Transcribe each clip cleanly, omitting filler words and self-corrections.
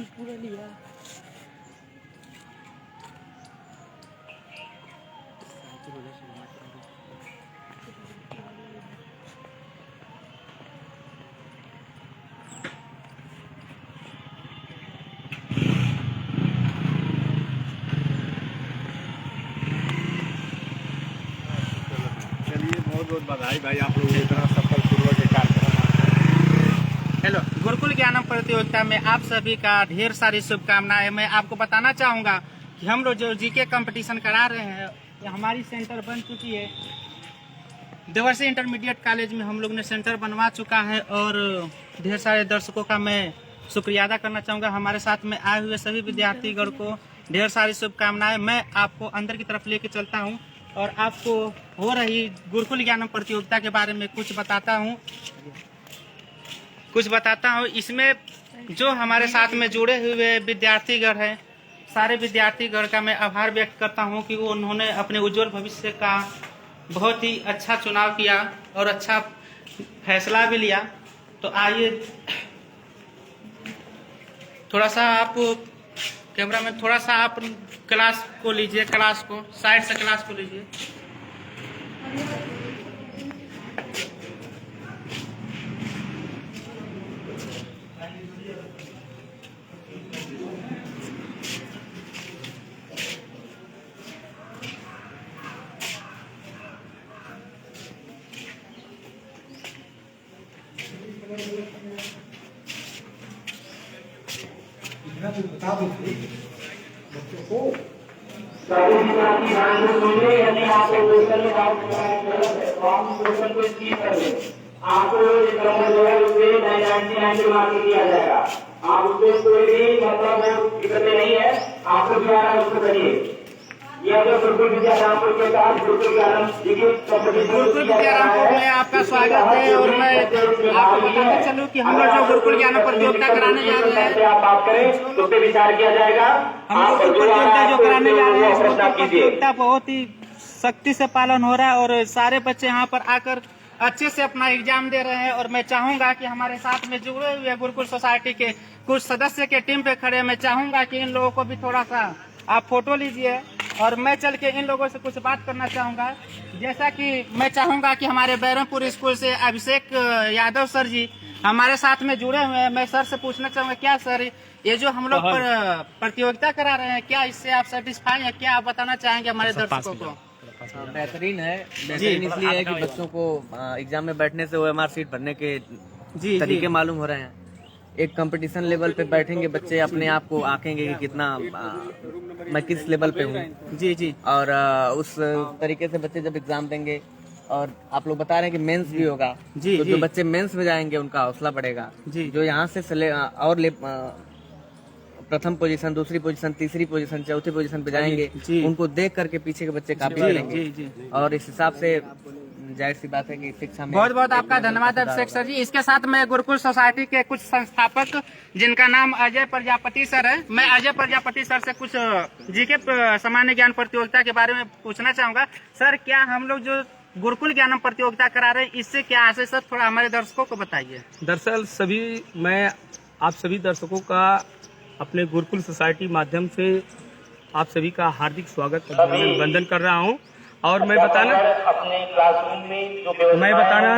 पूरा लिया। चलिए, बहुत बहुत बधाई भाई, आप लोग इतना सफलपूर्वक एक कार्यक्रम। हेलो, गुरुकुल ज्ञानम प्रतियोगिता में आप सभी का ढेर सारी शुभकामनाएं। मैं आपको बताना चाहूँगा कि हम लोग जो जीके कंपटीशन करा रहे हैं, ये हमारी सेंटर बन चुकी है। देवर्षी इंटरमीडिएट कॉलेज में हम लोग ने सेंटर बनवा चुका है और ढेर सारे दर्शकों का मैं शुक्रिया अदा करना चाहूँगा। हमारे साथ में आए हुए सभी विद्यार्थीगण को ढेर सारी शुभकामनाएं। मैं आपको अंदर की तरफ लेके चलता हूँ और आपको हो रही गुरुकुल ज्ञानम प्रतियोगिता के बारे में कुछ बताता हूँ। इसमें जो हमारे साथ में जुड़े हुए विद्यार्थीगण हैं, सारे विद्यार्थीगण का मैं आभार व्यक्त करता हूँ कि वो उन्होंने अपने उज्जवल भविष्य का बहुत ही अच्छा चुनाव किया और अच्छा फैसला भी लिया। तो आइए थोड़ा सा आप कैमरा में थोड़ा सा आप क्लास को लीजिए, क्लास को साइड से क्लास को लीजिए। बता दो बच्चों को। यदि आपको क्वेश्चन में डाउट है तो आप क्वेश्चन को स्किप कर लें। आपको एक नंबर जो है उससे 99 मार्क दिया जाएगा। आप उसको कोई भी मतलब दिक्कत नहीं है, आपको जो है उसको करिए। यह जो गुरुकुल विद्यारामपुर के साथ गुरुकुल विद्यारामपुर में आपका स्वागत है और मैं आपको बताना चलूँ कि हम लोग जो गुरुकुल ज्ञानम प्रतियोगिता कराने जा रहे हैं, आप बात करें तो उस पर विचार किया जाएगा। हम लोग प्रतियोगिता जो कराने जा रहे हैं उसको प्रतियोगिता बहुत ही सख्ती से पालन हो रहा है और सारे बच्चे यहाँ पर आकर अच्छे से अपना एग्जाम दे रहे हैं। और मैं चाहूंगा कि हमारे साथ में जुड़े हुए गुरुकुल सोसाइटी के कुछ सदस्य के टीम पे खड़े, मैं चाहूंगा कि इन लोगों को भी थोड़ा सा आप फोटो लीजिए और मैं चल के इन लोगों से कुछ बात करना चाहूंगा। जैसा कि मैं चाहूंगा कि हमारे बैरमपुर स्कूल से अभिषेक यादव सर जी हमारे साथ में जुड़े हुए हैं। मैं सर से पूछना चाहूंगा, क्या सर ये जो हम लोग प्रतियोगिता करा रहे हैं, क्या इससे आप सेटिस्फाई हैं? क्या आप बताना चाहेंगे हमारे दर्शकों को? बेहतरीन है। बेहतरीन इसलिए है कि बच्चों को एग्जाम में बैठने से OMR सीट भरने के तरीके मालूम हो रहे हैं। एक कंपटीशन लेवल पे बैठेंगे बच्चे, अपने आप को आंकेंगे कि कितना मैं किस लेवल पे हूँ। जी। और उस तरीके से बच्चे जब एग्जाम देंगे, और आप लोग बता रहे हैं कि मेंस भी होगा, तो जो बच्चे मेंस में जाएंगे उनका हौसला बढ़ेगा। जो यहाँ से और प्रथम पोजीशन, दूसरी पोजीशन, तीसरी पोजीशन, चौथी पोजीशन पे जाएंगे, उनको देख करके पीछे के बच्चे काफी करेंगे। और इस हिसाब से जाहिर सी बात है कि शिक्षा में बहुत बहुत आपका धन्यवाद अभिषेक सर जी। इसके साथ में गुरुकुल सोसाइटी के कुछ संस्थापक जिनका नाम अजय प्रजापति सर है, मैं अजय प्रजापति सर से कुछ जीके सामान्य ज्ञान प्रतियोगिता के बारे में पूछना चाहूंगा। सर, क्या हम लोग जो गुरुकुल ज्ञानम प्रतियोगिता करा रहे हैं इससे क्या आशय, सर थोड़ा हमारे दर्शकों को बताइए। दरअसल मैं आप सभी दर्शकों का अपने गुरुकुल सोसाइटी माध्यम से आप सभी का हार्दिक स्वागत अभिनंदन कर रहा हूं। और मैं बताना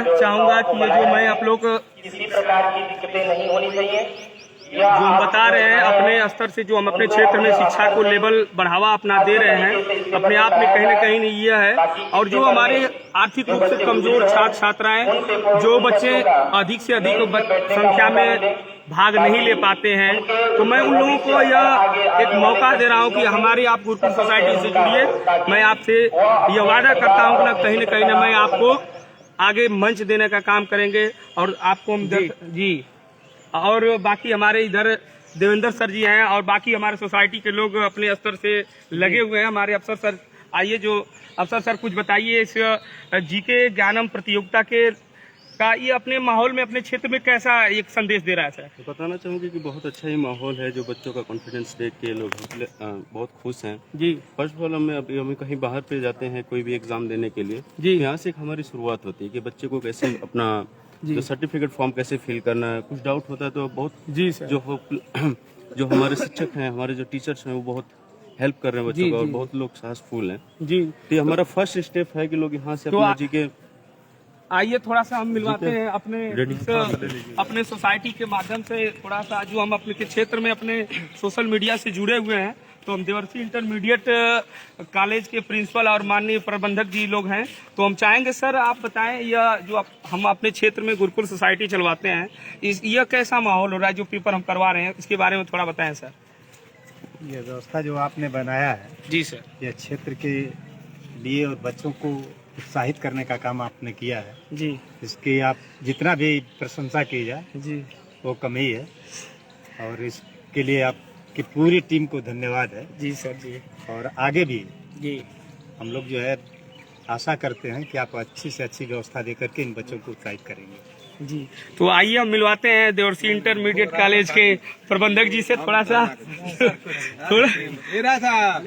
चाहूंगा कि ये जो मैं आप लोग किसी प्रकार की दिक्कतें नहीं होनी चाहिए। जो हम बता रहे हैं अपने स्तर से, जो हम अपने क्षेत्र में शिक्षा को लेवल बढ़ावा अपना दे रहे हैं, अपने आप में कहीं न कहीं ये है। और जो हमारे आर्थिक रूप से कमजोर छात्र छात्राएं, जो बच्चे अधिक से अधिक संख्या में भाग नहीं ले पाते हैं, तो मैं उन लोगों को यह एक मौका दे रहा हूं कि हमारी आप गुरुकुल सोसाइटी से जुड़िए। मैं आपसे यह वादा करता हूं कि कहीं न मैं आपको आगे मंच देने का काम करेंगे। और आपको जी और बाकी हमारे इधर देवेंद्र सर जी हैं और बाकी हमारे सोसाइटी के लोग अपने स्तर से लगे हुए हैं। हमारे अफसर सर, आइए जो अफसर सर कुछ बताइए इस जीके ज्ञानम प्रतियोगिता के का ये अपने माहौल में, अपने क्षेत्र में कैसा एक संदेश दे रहा है? सर बताना चाहूँगी कि बहुत अच्छा ही माहौल है, जो बच्चों का कॉन्फिडेंस देख के लोग बहुत खुश हैं जी। फर्स्ट ऑफ ऑल हम कहीं बाहर पे जाते हैं कोई भी एग्जाम देने के लिए जी, यहाँ से एक हमारी शुरुआत होती है कि बच्चे को कैसे अपना जो सर्टिफिकेट फॉर्म कैसे फिल करना है। कुछ डाउट होता है तो बहुत जी सर, जो जो हमारे शिक्षक हैं, हमारे जो टीचर्स हैं, वो बहुत हेल्प कर रहे हैं बच्चों को, और बहुत लोग साहसफुल हैं। जी, तो ये हमारा फर्स्ट स्टेप है कि लोग यहाँ से अपना जीके। आइए थोड़ा सा हम मिलवाते हैं अपने सोसाइटी के माध्यम से, थोड़ा सा जो हम अपने के क्षेत्र में अपने सोशल मीडिया से जुड़े हुए हैं। तो हम देवर्षी इंटरमीडिएट कॉलेज के प्रिंसिपल और माननीय प्रबंधक जी लोग हैं। तो हम चाहेंगे सर आप बताएं, यह जो हम अपने क्षेत्र में गुरुकुल सोसाइटी चलवाते हैं, यह कैसा माहौल हो रहा है जो पेपर हम करवा रहे हैं, इसके बारे में थोड़ा बताएं सर। ये व्यवस्था जो आपने बनाया है जी सर, यह क्षेत्र के लिए और बच्चों को उत्साहित करने का काम आपने किया है जी, इसकी आप जितना भी प्रशंसा की जाए जी, वो कम ही है, और इसके लिए आपकी पूरी टीम को धन्यवाद है। जी सर, जी, और आगे भी जी, हम लोग जो है आशा करते हैं कि आप अच्छी से अच्छी व्यवस्था देकर के इन बच्चों को उत्साहित करेंगे। जी। तो आइए हम मिलवाते हैं देवर्षी इंटरमीडिएट कॉलेज के प्रबंधक जी से थोड़ा सा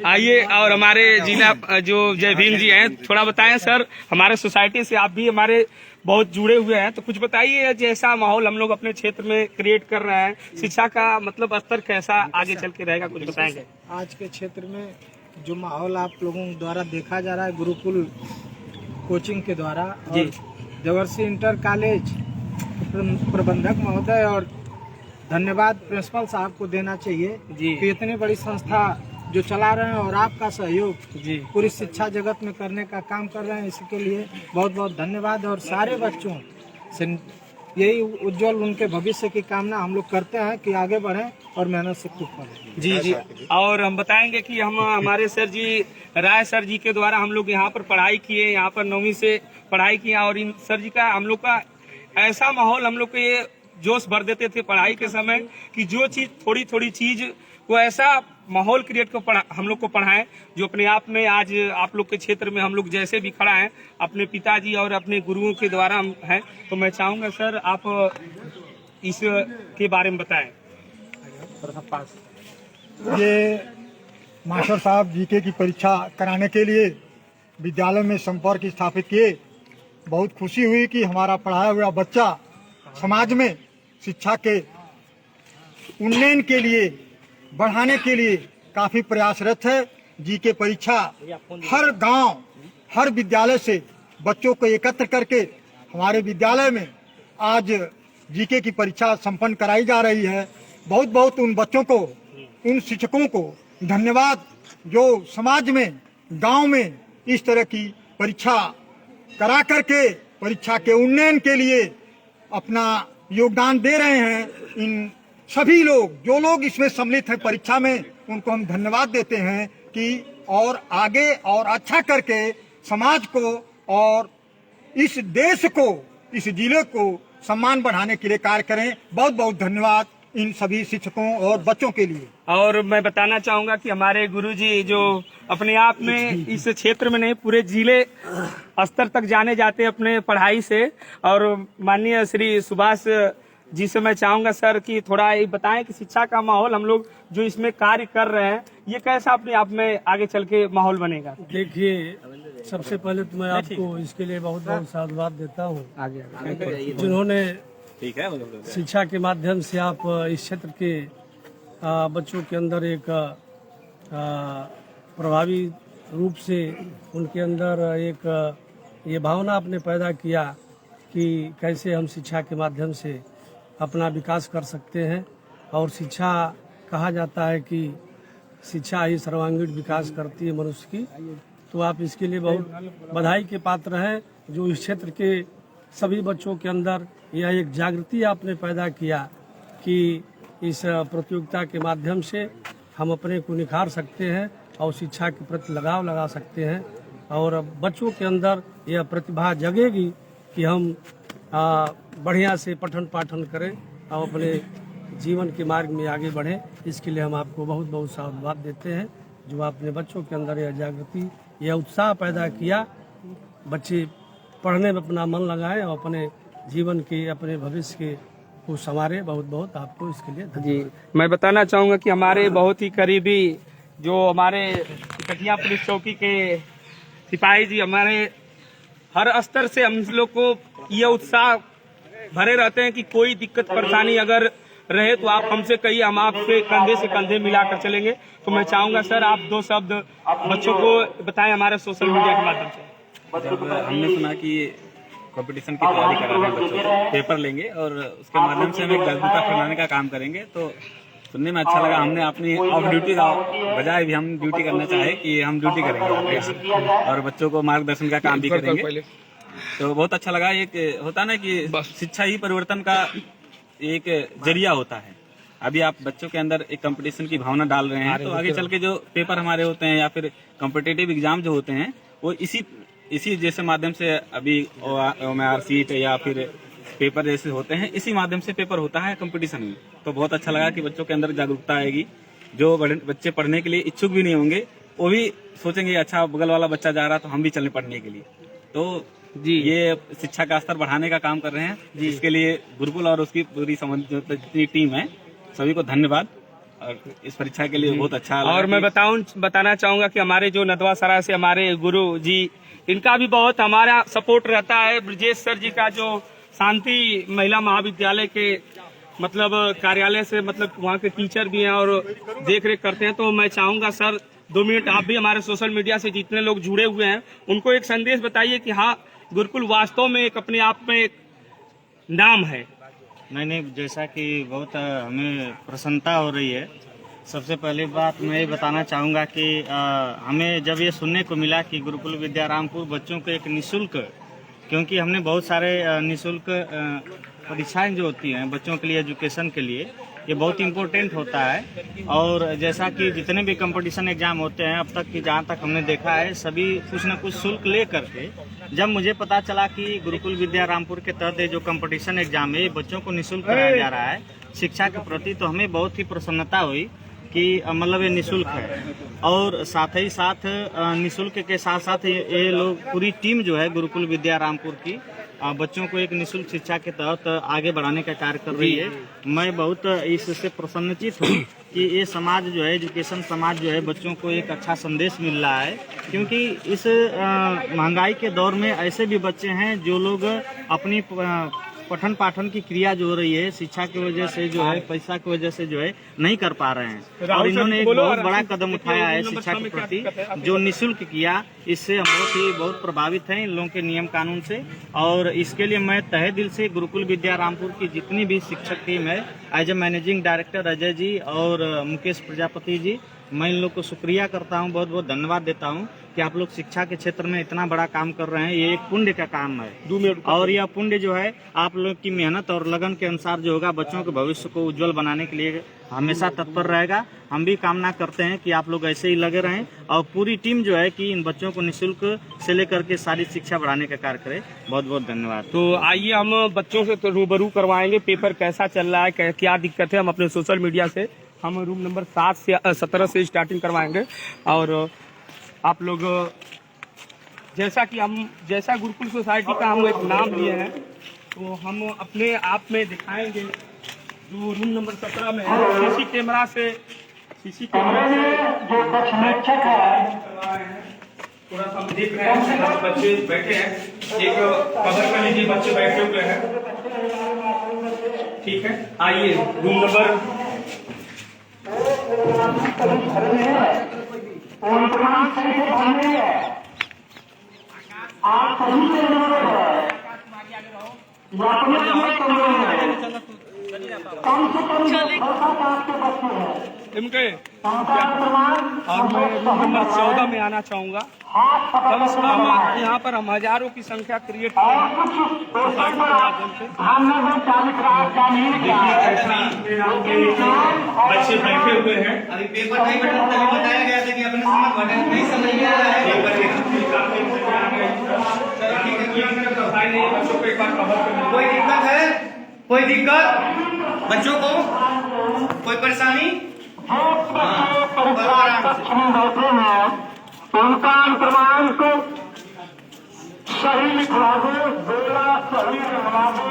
आइए, और हमारे जिला जो जय भीम जी हैं, थोड़ा बताएं सर, हमारे सोसाइटी से आप भी हमारे बहुत जुड़े हुए हैं, तो कुछ बताइए जैसा माहौल हम लोग अपने क्षेत्र में क्रिएट कर रहे हैं, शिक्षा का मतलब स्तर कैसा आगे चल के रहेगा, कुछ बताएंगे। आज के क्षेत्र में जो माहौल आप लोगों द्वारा देखा जा रहा है गुरुकुल कोचिंग के द्वारा, और देवर्षी इंटर कॉलेज प्रबंधक महोदय और धन्यवाद प्रिंसिपल साहब को देना चाहिए जी कि इतनी बड़ी संस्था जो चला रहे हैं और आपका सहयोग जी पूरी शिक्षा जगत में करने का काम कर रहे हैं, इसके लिए बहुत बहुत धन्यवाद। और सारे बच्चों से यही उज्जवल उनके भविष्य की कामना हम लोग करते हैं कि आगे बढ़ें और मेहनत से खूब पढ़ें। जी जी। और हम बताएंगे कि हम हमारे सर जी राय सर जी के द्वारा हम लोग यहाँ पर पढ़ाई किए, यहाँ पर 9वीं से पढ़ाई किया, और इन सर जी का हम लोग का ऐसा माहौल हम लोग को ये जोश भर देते थे पढ़ाई के समय कि जो चीज थोड़ी थोड़ी चीज वो ऐसा माहौल क्रिएट को हम लोग को पढ़ाएं जो अपने आप में आज आप लोग के क्षेत्र में हम लोग जैसे भी खड़ा हैं अपने पिताजी और अपने गुरुओं के द्वारा हम हैं। तो मैं चाहूंगा सर आप इस के बारे में बताएं। ये मास्टर साहब जीके की परीक्षा कराने के लिए विद्यालय में संपर्क स्थापित किए। बहुत खुशी हुई कि हमारा पढ़ाया हुआ बच्चा समाज में शिक्षा के उन्नयन के लिए बढ़ाने के लिए काफी प्रयासरत है। जीके परीक्षा हर गांव हर विद्यालय से बच्चों को एकत्र करके हमारे विद्यालय में आज जीके की परीक्षा संपन्न कराई जा रही है। बहुत बहुत उन बच्चों को, उन शिक्षकों को धन्यवाद जो समाज में गांव में इस तरह की परीक्षा करा करके परीक्षा के उन्नयन के लिए अपना योगदान दे रहे हैं। इन सभी लोग जो लोग इसमें सम्मिलित हैं परीक्षा में, उनको हम धन्यवाद देते हैं कि और आगे और अच्छा करके समाज को और इस देश को, इस जिले को सम्मान बढ़ाने के लिए कार्य करें। बहुत बहुत धन्यवाद इन सभी शिक्षकों और बच्चों के लिए। और मैं बताना चाहूंगा कि हमारे गुरुजी जो अपने आप में इस क्षेत्र में नहीं पूरे जिले स्तर तक जाने जाते हैं अपने पढ़ाई से। और माननीय श्री सुभाष जी से मैं चाहूंगा सर कि थोड़ा ये बताएं कि शिक्षा का माहौल हम लोग जो इसमें कार्य कर रहे हैं ये कैसा अपने आप में आगे चल के माहौल बनेगा। देखिए, सबसे पहले तो मैं आपको इसके लिए बहुत बहुत साधुवाद देता हूँ जिन्होंने शिक्षा के माध्यम से आप इस क्षेत्र के बच्चों के अंदर एक प्रभावी रूप से उनके अंदर एक ये भावना आपने पैदा किया कि कैसे हम शिक्षा के माध्यम से अपना विकास कर सकते हैं। और शिक्षा कहा जाता है कि शिक्षा ही सर्वांगीण विकास करती है मनुष्य की। तो आप इसके लिए बहुत बधाई के पात्र हैं जो इस क्षेत्र के सभी बच्चों के अंदर यह एक जागृति आपने पैदा किया कि इस प्रतियोगिता के माध्यम से हम अपने को निखार सकते हैं और शिक्षा के प्रति लगाव लगा सकते हैं। और बच्चों के अंदर यह प्रतिभा जगेगी कि हम बढ़िया से पठन पाठन करें और अपने जीवन के मार्ग में आगे बढ़ें। इसके लिए हम आपको बहुत बहुत साधुवाद देते हैं जो आपने बच्चों के अंदर यह जागृति, यह उत्साह पैदा किया। बच्चे पढ़ने में अपना मन लगाएं और अपने जीवन के, अपने भविष्य के को संवारे। बहुत बहुत आपको इसके लिए जी। मैं बताना चाहूंगा कि हमारे बहुत ही करीबी जो हमारे कटिया पुलिस चौकी के सिपाही जी हमारे हर स्तर से हम लोग को यह उत्साह भरे रहते हैं कि कोई दिक्कत परेशानी अगर रहे तो आप हमसे कहिए, हम आपके कंधे से कंधे मिलाकर चलेंगे। तो मैं चाहूंगा सर आप 2 शब्द बच्चों को बताएं हमारे सोशल मीडिया के माध्यम से। जब हमने सुना कि कंपटीशन की तैयारी कर रहे हैं बच्चों, पेपर लेंगे और उसके माध्यम से हम एक जागरूकता फैलाने का काम करेंगे, तो सुनने में अच्छा लगा। हमने अपनी ऑफ ड्यूटी का बजाय भी हम ड्यूटी करना चाहे कि हम ड्यूटी करेंगे और बच्चों को मार्गदर्शन का काम भी करेंगे, तो बहुत अच्छा लगा। एक होता ना कि शिक्षा ही परिवर्तन का एक जरिया होता है। अभी आप बच्चों के अंदर एक कंपटीशन की भावना डाल रहे हैं, तो आगे चल के जो पेपर हमारे होते हैं या फिर कॉम्पिटिटिव एग्जाम जो होते हैं वो इसी जैसे माध्यम से, अभी OMR सीट या फिर पेपर जैसे होते हैं, इसी माध्यम से पेपर होता है कंपटीशन में। तो बहुत अच्छा लगा कि बच्चों के अंदर जागरूकता आएगी। जो बच्चे पढ़ने के लिए इच्छुक भी नहीं होंगे वो भी सोचेंगे अच्छा बगल वाला बच्चा जा रहा तो हम भी चलें पढ़ने के लिए। तो जी ये शिक्षा का स्तर बढ़ाने का काम कर रहे हैं जी। इसके लिए गुरुकुल और उसकी पूरी जितनी टीम है सभी को धन्यवाद। और इस परीक्षा के लिए बहुत अच्छा। और मैं बताना चाहूंगा कि हमारे जो नदवा सराय से हमारे गुरु जी, इनका भी बहुत हमारा सपोर्ट रहता है। ब्रजेश सर जी का जो शांति महिला महाविद्यालय के मतलब कार्यालय से मतलब वहाँ के टीचर भी हैं और देख रेख करते हैं। तो मैं चाहूंगा सर 2 मिनट आप भी हमारे सोशल मीडिया से जितने लोग जुड़े हुए हैं उनको एक संदेश बताइए कि हाँ गुरुकुल वास्तव में एक अपने आप में एक नाम है। नहीं, जैसा कि बहुत हमें प्रसन्नता हो रही है। सबसे पहली बात मैं ये बताना चाहूँगा कि हमें जब ये सुनने को मिला कि गुरुकुल विद्यारामपुर बच्चों को एक निःशुल्क, क्योंकि हमने बहुत सारे निःशुल्क परीक्षाएं जो होती हैं बच्चों के लिए, एजुकेशन के लिए, ये बहुत इम्पोर्टेंट होता है। और जैसा कि जितने भी कंपटीशन एग्जाम होते हैं अब तक की, जहाँ तक हमने देखा है, सभी कुछ न कुछ शुल्क ले करके, जब मुझे पता चला कि गुरुकुल विद्यारामपुर के तहत ये जो कंपटीशन एग्जाम है ये बच्चों को निःशुल्क कराया जा रहा है शिक्षा के प्रति, तो हमें बहुत ही प्रसन्नता हुई कि मतलब ये निःशुल्क है। और साथ ही साथ निःशुल्क के साथ साथ ये लोग पूरी टीम जो है गुरुकुल विद्यारामपुर की बच्चों को एक निःशुल्क शिक्षा के तहत आगे बढ़ाने का कार्य कर रही है। मैं बहुत इससे प्रसन्नचित हूँ कि ये समाज जो है, एजुकेशन समाज जो है, बच्चों को एक अच्छा संदेश मिल रहा है। क्योंकि इस महंगाई के दौर में ऐसे भी बच्चे हैं जो लोग अपनी पठन पाठन की क्रिया जो हो रही है शिक्षा की वजह से जो है, पैसा की वजह से जो है नहीं कर पा रहे हैं। और इन्होंने एक बहुत बड़ा कदम उठाया है शिक्षा के प्रति, जो निःशुल्क किया। इससे हम बहुत प्रभावित हैं इन लोगों के नियम कानून से। और इसके लिए मैं तहे दिल से गुरुकुल विद्यारामपुर की जितनी भी शिक्षक टीम है, as a managing director Ajay ji और मुकेश प्रजापति जी, मैं इन लोग को शुक्रिया करता हूं, बहुत बहुत धन्यवाद देता हूं कि आप लोग शिक्षा के क्षेत्र में इतना बड़ा काम कर रहे हैं। ये एक पुण्य का काम है और यह पुण्य जो है आप लोग की मेहनत और लगन के अनुसार जो होगा बच्चों के भविष्य को उज्जवल बनाने के लिए हमेशा तत्पर रहेगा। हम भी कामना करते हैं कि आप लोग ऐसे ही लगे रहें और पूरी टीम जो है कि इन बच्चों को निःशुल्क से लेकर के सारी शिक्षा बढ़ाने का कार्य करे। बहुत बहुत धन्यवाद। तो आइए हम बच्चों से तो रूबरू करवाएंगे पेपर कैसा चल रहा है, क्या दिक्कत है। हम अपने सोशल मीडिया से हम रूम नंबर 7 से 17 से स्टार्टिंग करवाएंगे। और आप लोग जैसा गुरुकुल सोसाइटी का हम एक नाम लिए हैं तो हम अपने आप में दिखाएंगे। जो रूम नंबर 17 में है, सीसी कैमरा से थोड़ा सा हम देख रहे हैं बच्चे बैठे हैं। एक कवर कर लीजिए, बच्चे बैठे हुए हैं। ठीक है, आइए रूम नंबर इनके और मैं रूम नंबर 14 में आना चाहूंगा। कम से कम यहाँ पर हम हजारों की संख्या क्रिएट कर रहे हैं। बच्चे बैठे हुए हैं। अभी पेपर नहीं बटन तभी बताया गया था कि अपने समझ बटन नहीं समझ में आ रहा है। कोई दिक्कत है? कोई दिक्कत बच्चों को? कोई परेशानी? उनका क्रमांक सही लिखवा दो, बेला सही लिखवा दो।